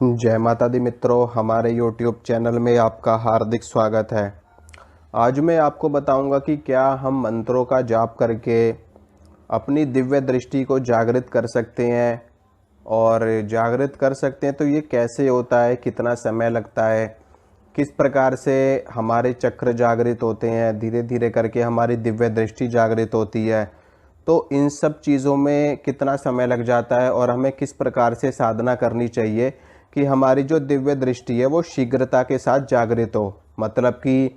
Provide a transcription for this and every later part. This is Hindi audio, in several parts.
जय माता दी मित्रों, हमारे YouTube चैनल में आपका हार्दिक स्वागत है। आज मैं आपको बताऊंगा कि क्या हम मंत्रों का जाप करके अपनी दिव्य दृष्टि को जागृत कर सकते हैं, और जागृत कर सकते हैं तो ये कैसे होता है, कितना समय लगता है, किस प्रकार से हमारे चक्र जागृत होते हैं, धीरे धीरे करके हमारी दिव्य दृष्टि जागृत होती है। तो इन सब चीज़ों में कितना समय लग जाता है और हमें किस प्रकार से साधना करनी चाहिए कि हमारी जो दिव्य दृष्टि है वो शीघ्रता के साथ जागृत हो। मतलब कि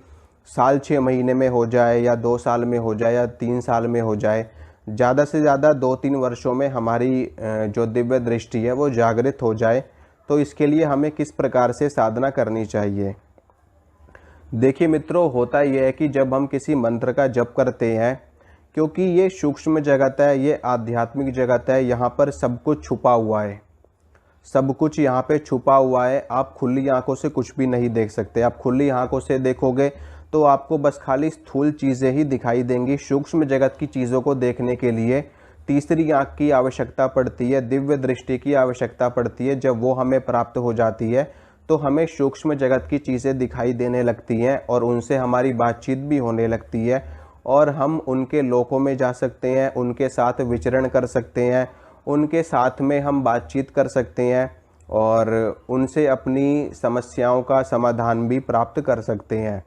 साल 6 महीने में हो जाए या 2 साल में हो जाए या 3 साल में हो जाए, ज़्यादा से ज़्यादा 2-3 वर्षों में हमारी जो दिव्य दृष्टि है वो जागृत हो जाए। तो इसके लिए हमें किस प्रकार से साधना करनी चाहिए। देखिए मित्रों, होता यह है कि जब हम किसी मंत्र का जप करते हैं, क्योंकि ये सूक्ष्म जगत है, ये आध्यात्मिक जगत है, यहाँ पर सब कुछ छुपा हुआ है। सब कुछ यहाँ पे छुपा हुआ है। आप खुली आंखों से कुछ भी नहीं देख सकते। आप खुली आंखों से देखोगे तो आपको बस खाली स्थूल चीज़ें ही दिखाई देंगी। सूक्ष्म जगत की चीज़ों को देखने के लिए तीसरी आंख की आवश्यकता पड़ती है, दिव्य दृष्टि की आवश्यकता पड़ती है। जब वो हमें प्राप्त हो जाती है तो हमें सूक्ष्म जगत की चीज़ें दिखाई देने लगती हैं और उनसे हमारी बातचीत भी होने लगती है, और हम उनके लोकों में जा सकते हैं, उनके साथ विचरण कर सकते हैं, उनके साथ में हम बातचीत कर सकते हैं और उनसे अपनी समस्याओं का समाधान भी प्राप्त कर सकते हैं।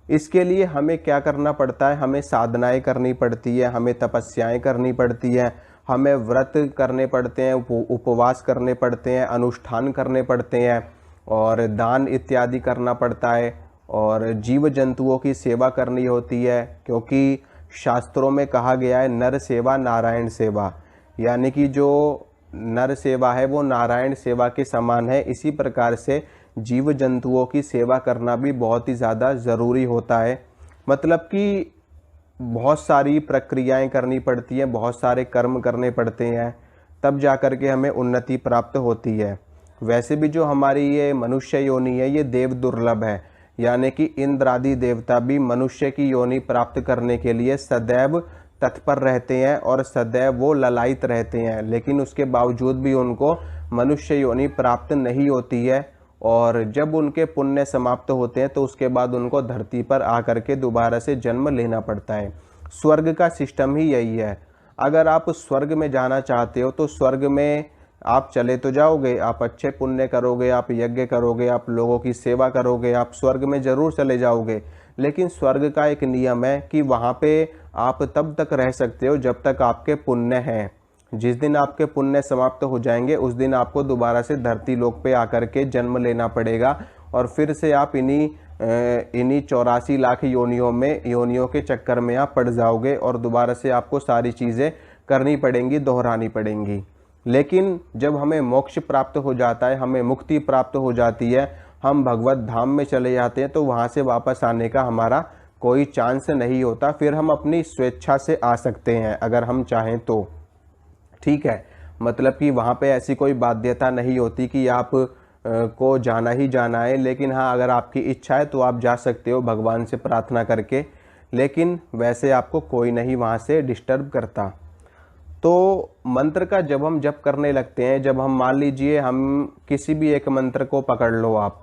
इसके लिए हमें क्या करना पड़ता है? हमें साधनाएं करनी पड़ती है, हमें तपस्याएं करनी पड़ती हैं, हमें व्रत करने पड़ते हैं, उपवास करने पड़ते हैं, अनुष्ठान करने पड़ते हैं और दान इत्यादि करना पड़ता है, और जीव जंतुओं की सेवा करनी होती है। क्योंकि शास्त्रों में कहा गया है नर सेवा नारायण सेवा, यानी कि जो नर सेवा है वो नारायण सेवा के समान है। इसी प्रकार से जीव जंतुओं की सेवा करना भी बहुत ही ज़्यादा ज़रूरी होता है। मतलब कि बहुत सारी प्रक्रियाएं करनी पड़ती हैं, बहुत सारे कर्म करने पड़ते हैं, तब जा कर के हमें उन्नति प्राप्त होती है। वैसे भी जो हमारी ये मनुष्य योनि है ये देव दुर्लभ है, यानी कि इंद्र आदि देवता भी मनुष्य की योनि प्राप्त करने के लिए सदैव तत्पर रहते हैं और सदैव वो ललायित रहते हैं, लेकिन उसके बावजूद भी उनको मनुष्य योनि प्राप्त नहीं होती है। और जब उनके पुण्य समाप्त होते हैं तो उसके बाद उनको धरती पर आकर के दोबारा से जन्म लेना पड़ता है। स्वर्ग का सिस्टम ही यही है। अगर आप स्वर्ग में जाना चाहते हो तो स्वर्ग में आप चले तो जाओगे, आप अच्छे पुण्य करोगे, आप यज्ञ करोगे, आप लोगों की सेवा करोगे, आप स्वर्ग में ज़रूर चले जाओगे। लेकिन स्वर्ग का एक नियम है कि वहाँ पे आप तब तक रह सकते हो जब तक आपके पुण्य हैं। जिस दिन आपके पुण्य समाप्त हो जाएंगे उस दिन आपको दोबारा से धरती लोक पे आकर के जन्म लेना पड़ेगा, और फिर से आप इन्हीं 84 लाख योनियों के चक्कर में आप पड़ जाओगे और दोबारा से आपको सारी चीज़ें करनी पड़ेंगी, दोहरानी पड़ेंगी। लेकिन जब हमें मोक्ष प्राप्त हो जाता है, हमें मुक्ति प्राप्त हो जाती है, हम भगवत धाम में चले जाते हैं, तो वहाँ से वापस आने का हमारा कोई चांस नहीं होता। फिर हम अपनी स्वेच्छा से आ सकते हैं अगर हम चाहें तो, ठीक है। मतलब कि वहाँ पे ऐसी कोई बाध्यता नहीं होती कि आप को जाना ही जाना है। लेकिन हाँ, अगर आपकी इच्छा है तो आप जा सकते हो भगवान से प्रार्थना करके, लेकिन वैसे आपको कोई नहीं वहाँ से डिस्टर्ब करता। तो मंत्र का जब हम जप करने लगते हैं, जब हम मान लीजिए हम किसी भी एक मंत्र को पकड़ लो, आप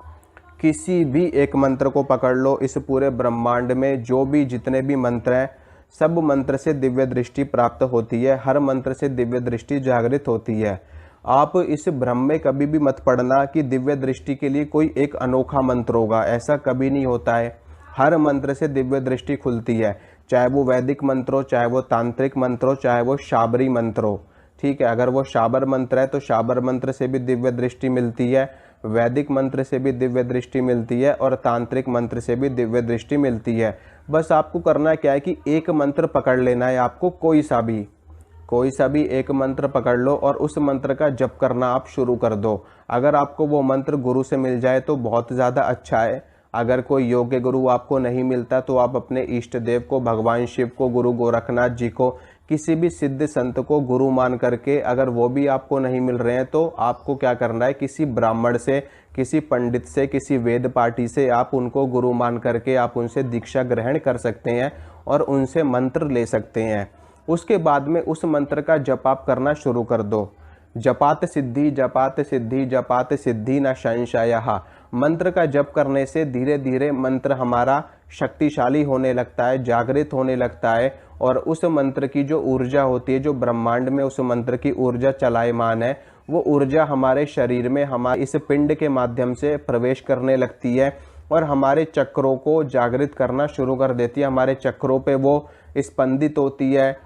किसी भी एक मंत्र को पकड़ लो, इस पूरे ब्रह्मांड में जो भी जितने भी मंत्र हैं सब मंत्र से दिव्य दृष्टि प्राप्त होती है, हर मंत्र से दिव्य दृष्टि जागृत होती है। आप इस भ्रम में कभी भी मत पड़ना कि दिव्य दृष्टि के लिए कोई एक अनोखा मंत्र होगा, ऐसा कभी नहीं होता है। हर मंत्र से दिव्य दृष्टि खुलती है, चाहे वो वैदिक मंत्र हो, चाहे वो तांत्रिक मंत्र हो, चाहे वो शाबरी मंत्र हो, ठीक है। अगर वो शाबर मंत्र है तो शाबर मंत्र से भी दिव्य दृष्टि मिलती है, वैदिक मंत्र से भी दिव्य दृष्टि मिलती है और तांत्रिक मंत्र से भी दिव्य दृष्टि मिलती है। बस आपको करना क्या है कि एक मंत्र पकड़ लेना है आपको, कोई सा भी एक मंत्र पकड़ लो और उस मंत्र का जप करना आप शुरू कर दो। अगर आपको वो मंत्र गुरु से मिल जाए तो बहुत ज़्यादा अच्छा है। अगर कोई योग्य गुरु आपको नहीं मिलता तो आप अपने इष्ट देव को, भगवान शिव को, गुरु गोरखनाथ जी को, किसी भी सिद्ध संत को गुरु मान करके, अगर वो भी आपको नहीं मिल रहे हैं तो आपको क्या करना है, किसी ब्राह्मण से, किसी पंडित से, किसी वेद पाठी से आप उनको गुरु मान करके आप उनसे दीक्षा ग्रहण कर सकते हैं और उनसे मंत्र ले सकते हैं। उसके बाद में उस मंत्र का जप आप करना शुरू कर दो। जपात सिद्धि जपात सिद्धि जपात सिद्धि न संशयः। मंत्र का जप करने से धीरे धीरे मंत्र हमारा शक्तिशाली होने लगता है, जागृत होने लगता है, और उस मंत्र की जो ऊर्जा होती है, जो ब्रह्मांड में उस मंत्र की ऊर्जा चलायमान है, वो ऊर्जा हमारे शरीर में, हमारे इस पिंड के माध्यम से प्रवेश करने लगती है और हमारे चक्रों को जागृत करना शुरू कर देती है। हमारे चक्रों पे वो स्पंदित होती है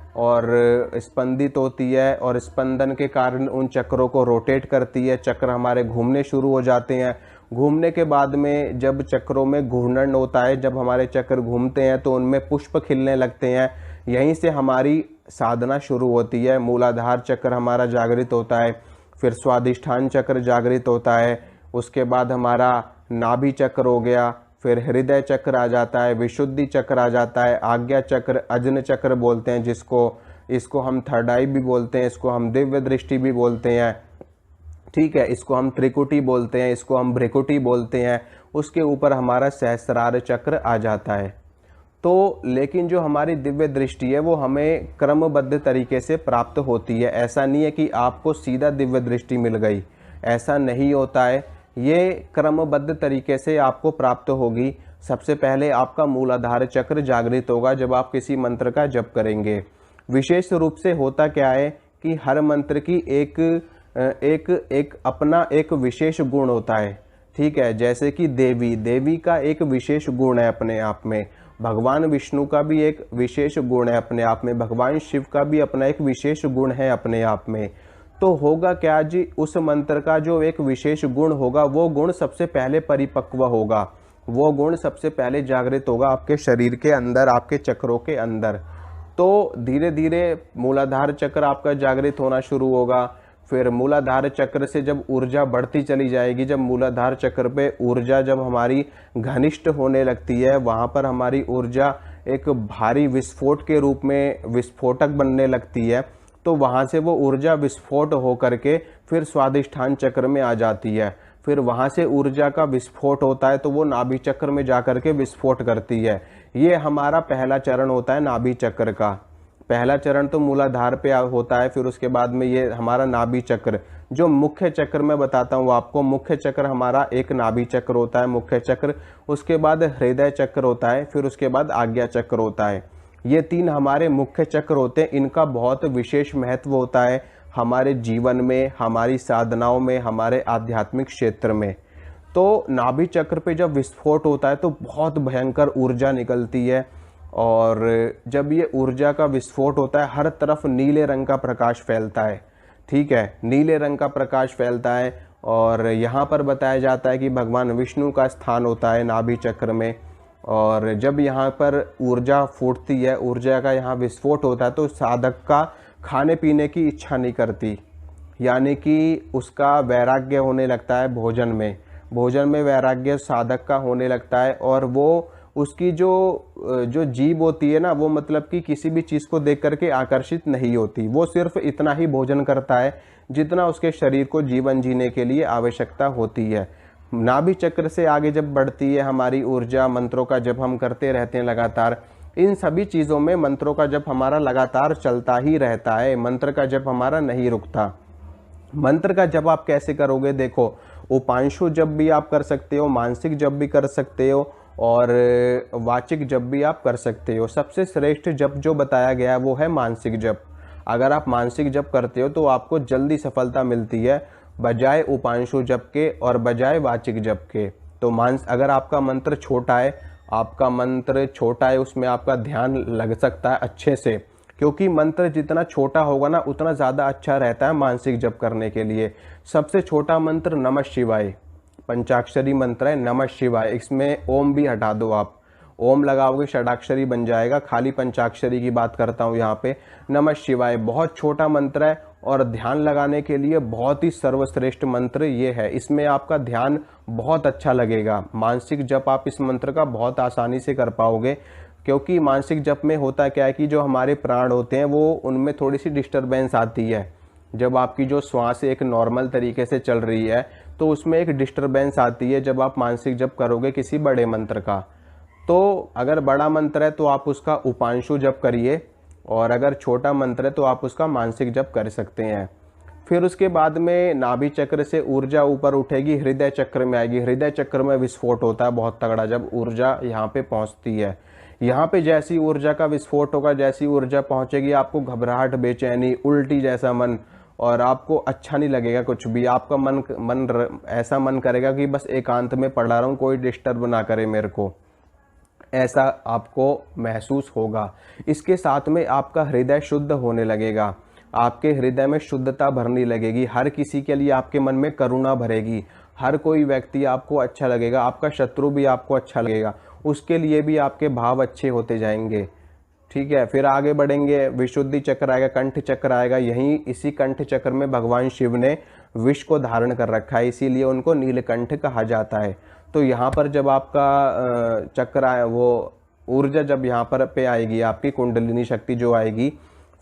और स्पंदन के कारण उन चक्रों को रोटेट करती है। चक्र हमारे घूमने शुरू हो जाते हैं। घूमने के बाद में जब चक्रों में घूर्णन होता है, जब हमारे चक्र घूमते हैं तो उनमें पुष्प खिलने लगते हैं। यहीं से हमारी साधना शुरू होती है। मूलाधार चक्र हमारा जागृत होता है, फिर स्वादिष्ठान चक्र जागृत होता है, उसके बाद हमारा नाभि चक्र हो गया, फिर हृदय चक्र आ जाता है, विशुद्धि चक्र आ जाता है, आज्ञा चक्र, अजन चक्र बोलते हैं जिसको, इसको हम थर्ड आई भी बोलते हैं, इसको हम दिव्य दृष्टि भी बोलते हैं, ठीक है, इसको हम त्रिकुटी बोलते हैं, इसको हम भ्रिकुटी बोलते हैं। उसके ऊपर हमारा सहस्रार चक्र आ जाता है। तो लेकिन जो हमारी दिव्य दृष्टि है वो हमें क्रमबद्ध तरीके से प्राप्त होती है। ऐसा नहीं है कि आपको सीधा दिव्य दृष्टि मिल गई, ऐसा नहीं होता है। ये क्रमबद्ध तरीके से आपको प्राप्त होगी। सबसे पहले आपका मूलाधार चक्र जागृत होगा जब आप किसी मंत्र का जप करेंगे। विशेष रूप से होता क्या है कि हर मंत्र की एक अपना एक विशेष गुण होता है, ठीक है। जैसे कि देवी का एक विशेष गुण है अपने आप में, भगवान विष्णु का भी एक विशेष गुण है अपने आप में, भगवान शिव का भी अपना एक विशेष गुण है अपने आप में। तो होगा क्या जी, उस मंत्र का जो एक विशेष गुण होगा वो गुण सबसे पहले परिपक्व होगा, वो गुण सबसे पहले जागृत होगा आपके शरीर के अंदर, आपके चक्रों के अंदर। तो धीरे धीरे मूलाधार चक्र आपका जागृत होना शुरू होगा। फिर मूलाधार चक्र से जब ऊर्जा बढ़ती चली जाएगी, जब मूलाधार चक्र पे ऊर्जा जब हमारी घनिष्ठ होने लगती है, वहाँ पर हमारी ऊर्जा एक भारी विस्फोट के रूप में विस्फोटक बनने लगती है। तो वहाँ से वो ऊर्जा विस्फोट हो करके फिर स्वादिष्ठान चक्र में आ जाती है। फिर वहाँ से ऊर्जा का विस्फोट होता है तो वो नाभि चक्र में जा करके विस्फोट करती है। ये हमारा पहला चरण होता है नाभि चक्र का। पहला चरण तो मूलाधार पे होता है, फिर उसके बाद में ये हमारा नाभि चक्र, जो मुख्य चक्र मैं बताता हूँ आपको। मुख्य चक्र हमारा एक नाभि चक्र होता है, मुख्य चक्र, उसके बाद हृदय चक्र होता है, फिर उसके बाद आज्ञा चक्र होता है। ये तीन हमारे मुख्य चक्र होते हैं। इनका बहुत विशेष महत्व होता है हमारे जीवन में, हमारी साधनाओं में, हमारे आध्यात्मिक क्षेत्र में। तो नाभि चक्र पे जब विस्फोट होता है तो बहुत भयंकर ऊर्जा निकलती है, और जब ये ऊर्जा का विस्फोट होता है हर तरफ नीले रंग का प्रकाश फैलता है, ठीक है, नीले रंग का प्रकाश फैलता है। और यहाँ पर बताया जाता है कि भगवान विष्णु का स्थान होता है नाभि चक्र में, और जब यहाँ पर ऊर्जा फूटती है, ऊर्जा का यहाँ विस्फोट होता है, तो साधक का खाने पीने की इच्छा नहीं करती, यानी कि उसका वैराग्य होने लगता है भोजन में वैराग्य साधक का होने लगता है। और वो उसकी जो जीभ होती है ना, वो मतलब कि किसी भी चीज़ को देख करके आकर्षित नहीं होती, वो सिर्फ इतना ही भोजन करता है जितना उसके शरीर को जीवन जीने के लिए आवश्यकता होती है। नाभि चक्र से आगे जब बढ़ती है हमारी ऊर्जा, मंत्रों का जब हम करते रहते हैं लगातार, इन सभी चीज़ों में मंत्रों का जब हमारा लगातार चलता ही रहता है, मंत्र का जब हमारा नहीं रुकता। मंत्र का जब आप कैसे करोगे, देखो, उपांशु जब भी आप कर सकते हो, मानसिक जब भी कर सकते हो, और वाचिक जब भी आप कर सकते हो। सबसे श्रेष्ठ जप जो बताया गया है वो है मानसिक जप। अगर आप मानसिक जप करते हो तो आपको जल्दी सफलता मिलती है बजाय उपांशु जप के और बजाय वाचिक जप के। तो अगर आपका मंत्र छोटा है, उसमें आपका ध्यान लग सकता है अच्छे से, क्योंकि मंत्र जितना छोटा होगा ना उतना ज़्यादा अच्छा रहता है मानसिक जप करने के लिए। सबसे छोटा मंत्र नमः शिवाय, पंचाक्षरी मंत्र है नमः शिवाय, इसमें ओम भी हटा दो, आप ओम लगाओगे षडाक्षरी बन जाएगा, खाली पंचाक्षरी की बात करता हूँ यहाँ पे। नमः शिवाय बहुत छोटा मंत्र है और ध्यान लगाने के लिए बहुत ही सर्वश्रेष्ठ मंत्र ये है। इसमें आपका ध्यान बहुत अच्छा लगेगा। मानसिक जप आप इस मंत्र का बहुत आसानी से कर पाओगे, क्योंकि मानसिक जप में होता क्या है कि जो हमारे प्राण होते हैं वो उनमें थोड़ी सी डिस्टरबेंस आती है। जब आपकी जो श्वास एक नॉर्मल तरीके से चल रही है तो उसमें एक डिस्टरबेंस आती है जब आप मानसिक जप करोगे किसी बड़े मंत्र का। तो अगर बड़ा मंत्र है तो आप उसका उपांशु जप करिए, और अगर छोटा मंत्र है तो आप उसका मानसिक जप कर सकते हैं। फिर उसके बाद में नाभि चक्र से ऊर्जा ऊपर उठेगी, हृदय चक्र में आएगी। हृदय चक्र में विस्फोट होता है बहुत तगड़ा जब ऊर्जा यहाँ पे पहुँचती है। यहाँ पे जैसी ऊर्जा का विस्फोट होगा, जैसी ऊर्जा पहुँचेगी, आपको घबराहट, बेचैनी, उल्टी जैसा मन, और आपको अच्छा नहीं लगेगा कुछ भी। आपका ऐसा मन करेगा कि बस एकांत में पड़ा रहूं, कोई डिस्टर्ब ना करे मेरे को, ऐसा आपको महसूस होगा। इसके साथ में आपका हृदय शुद्ध होने लगेगा, आपके हृदय में शुद्धता भरने लगेगी। हर किसी के लिए आपके मन में करुणा भरेगी, हर कोई व्यक्ति आपको अच्छा लगेगा, आपका शत्रु भी आपको अच्छा लगेगा, उसके लिए भी आपके भाव अच्छे होते जाएंगे। ठीक है, फिर आगे बढ़ेंगे, विशुद्धि चक्र आएगा, कंठ चक्र आएगा। यहीं इसी कंठ चक्र में भगवान शिव ने विष को धारण कर रखा है, इसीलिए उनको नीलकंठ कहा जाता है। तो यहाँ पर जब आपका चक्र आए, वो ऊर्जा जब यहाँ पर पे आएगी, आपकी कुंडलिनी शक्ति जो आएगी,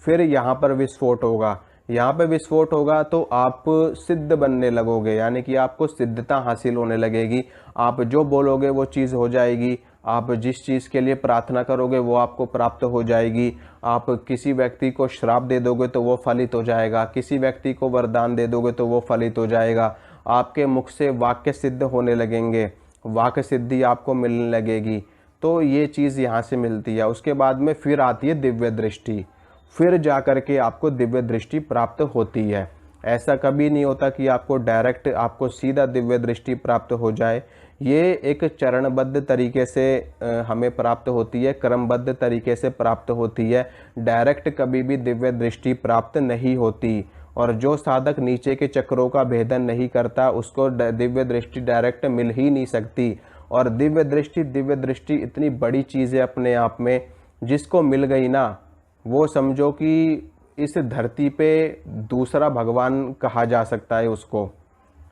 फिर यहाँ पर विस्फोट होगा। यहाँ पे विस्फोट होगा तो आप सिद्ध बनने लगोगे, यानी कि आपको सिद्धता हासिल होने लगेगी। आप जो बोलोगे वो चीज़ हो जाएगी, आप जिस चीज़ के लिए प्रार्थना करोगे वो आपको प्राप्त हो जाएगी। आप किसी व्यक्ति को श्राप दे दोगे तो वो फलित हो जाएगा, किसी व्यक्ति को वरदान दे दोगे तो वो फलित हो जाएगा। आपके मुख से वाक्य सिद्ध होने लगेंगे, वाक्य सिद्धि आपको मिलने लगेगी। तो ये चीज़ यहाँ से मिलती है। उसके बाद में फिर आती है दिव्य दृष्टि, फिर जा कर के आपको दिव्य दृष्टि प्राप्त होती है। ऐसा कभी नहीं होता कि आपको डायरेक्ट, आपको सीधा दिव्य दृष्टि प्राप्त हो जाए। ये एक चरणबद्ध तरीके से हमें प्राप्त होती है, क्रमबद्ध तरीके से प्राप्त होती है। डायरेक्ट कभी भी दिव्य दृष्टि प्राप्त नहीं होती, और जो साधक नीचे के चक्रों का भेदन नहीं करता उसको दिव्य दृष्टि डायरेक्ट मिल ही नहीं सकती। और दिव्य दृष्टि इतनी बड़ी चीज़ है अपने आप में, जिसको मिल गई ना, वो समझो कि इस धरती पे दूसरा भगवान कहा जा सकता है उसको,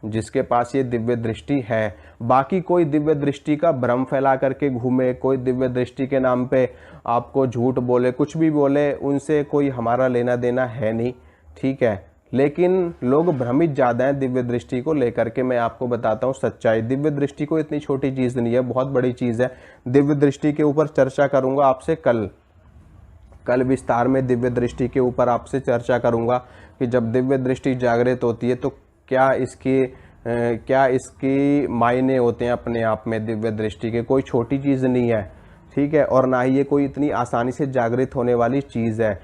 जिसके पास ये दिव्य दृष्टि है। बाकी कोई दिव्य दृष्टि का भ्रम फैला करके घूमे, कोई दिव्य दृष्टि के नाम पे आपको झूठ बोले, कुछ भी बोले, उनसे कोई हमारा लेना देना है नहीं। ठीक है, लेकिन लोग भ्रमित ज़्यादा हैं दिव्य दृष्टि को लेकर के। मैं आपको बताता हूँ सच्चाई, दिव्य दृष्टि को इतनी छोटी चीज़ नहीं है, बहुत बड़ी चीज़ है। दिव्य दृष्टि के ऊपर चर्चा करूँगा आपसे कल विस्तार में दिव्य दृष्टि के ऊपर आपसे चर्चा करूंगा कि जब दिव्य दृष्टि जागृत होती है तो क्या इसकी मायने होते हैं अपने आप में। दिव्य दृष्टि के कोई छोटी चीज़ नहीं है, ठीक है, और ना ही ये कोई इतनी आसानी से जागृत होने वाली चीज़ है।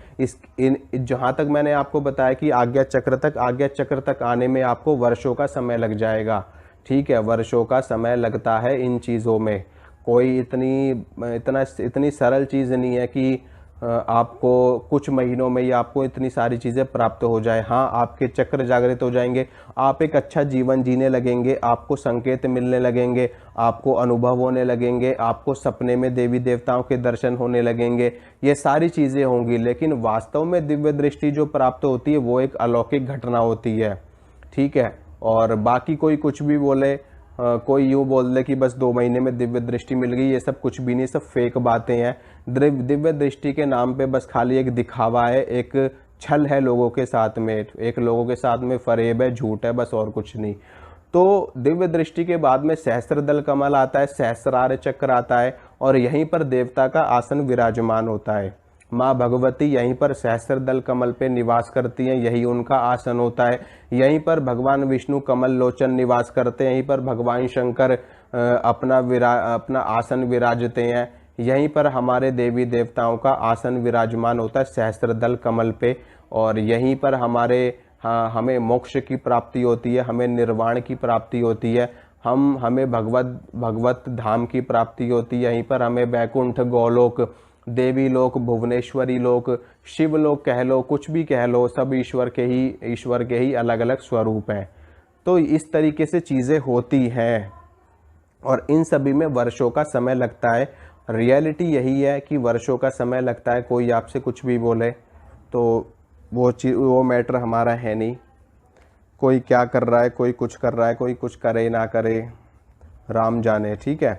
जहाँ तक मैंने आपको बताया कि आज्ञा चक्र तक आने में आपको वर्षों का समय लग जाएगा। ठीक है, वर्षों का समय लगता है इन चीज़ों में। कोई इतनी सरल चीज़ नहीं है कि आपको कुछ महीनों में ही आपको इतनी सारी चीज़ें प्राप्त हो जाए। हाँ, आपके चक्र जागृत हो जाएंगे, आप एक अच्छा जीवन जीने लगेंगे, आपको संकेत मिलने लगेंगे, आपको अनुभव होने लगेंगे, आपको सपने में देवी देवताओं के दर्शन होने लगेंगे, ये सारी चीज़ें होंगी। लेकिन वास्तव में दिव्य दृष्टि जो प्राप्त होती है वो एक अलौकिक घटना होती है। ठीक है, और बाकी कोई कुछ भी बोले, कोई यूँ बोल दे कि बस 2 महीने में दिव्य दृष्टि मिल गई, ये सब कुछ भी नहीं, सब फेक बातें हैं। दिव्य दृष्टि के नाम पे बस खाली एक दिखावा है, एक छल है लोगों के साथ में, एक लोगों के साथ में फरेब है, झूठ है, बस और कुछ नहीं। तो दिव्य दृष्टि के बाद में सहस्त्रदल कमल आता है, सहस्रार चक्र आता है, और यहीं पर देवता का आसन विराजमान होता है। माँ भगवती यहीं पर सहस्त्रदल कमल पे निवास करती हैं, यही उनका आसन होता है। यहीं पर भगवान विष्णु कमल लोचन निवास करते हैं, यहीं पर भगवान शंकर अपना आसन विराजते हैं। यहीं पर हमारे देवी देवताओं का आसन विराजमान होता है सहस्त्रदल कमल पे, और यहीं पर हमें मोक्ष की प्राप्ति होती है, हमें निर्वाण की प्राप्ति होती है, हमें भगवत धाम की प्राप्ति होती है। यहीं पर हमें बैकुंठ, गोलोक, देवी लोक, भुवनेश्वरी लोक, शिव लोक कह लो, कुछ भी कह लो, सब ईश्वर के ही अलग अलग स्वरूप हैं। तो इस तरीके से चीज़ें होती हैं, और इन सभी में वर्षों का समय लगता है। रियलिटी यही है कि वर्षों का समय लगता है। कोई आपसे कुछ भी बोले तो वो मैटर हमारा है नहीं। कोई क्या कर रहा है, कोई कुछ कर रहा है, कोई कुछ करे ना करे, राम जाने। ठीक है,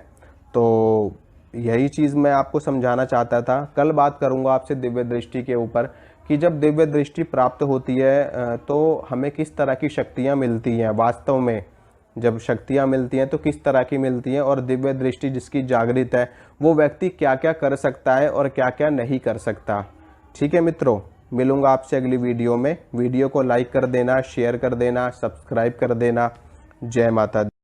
तो यही चीज़ मैं आपको समझाना चाहता था। कल बात करूंगा आपसे दिव्य दृष्टि के ऊपर कि जब दिव्य दृष्टि प्राप्त होती है तो हमें किस तरह की शक्तियां मिलती हैं। वास्तव में जब शक्तियां मिलती हैं तो किस तरह की मिलती हैं, और दिव्य दृष्टि जिसकी जागृत है वो व्यक्ति क्या क्या कर सकता है और क्या क्या नहीं कर सकता। ठीक है मित्रों, मिलूँगा आपसे अगली वीडियो में। वीडियो को लाइक कर देना, शेयर कर देना, सब्सक्राइब कर देना। जय माता दी।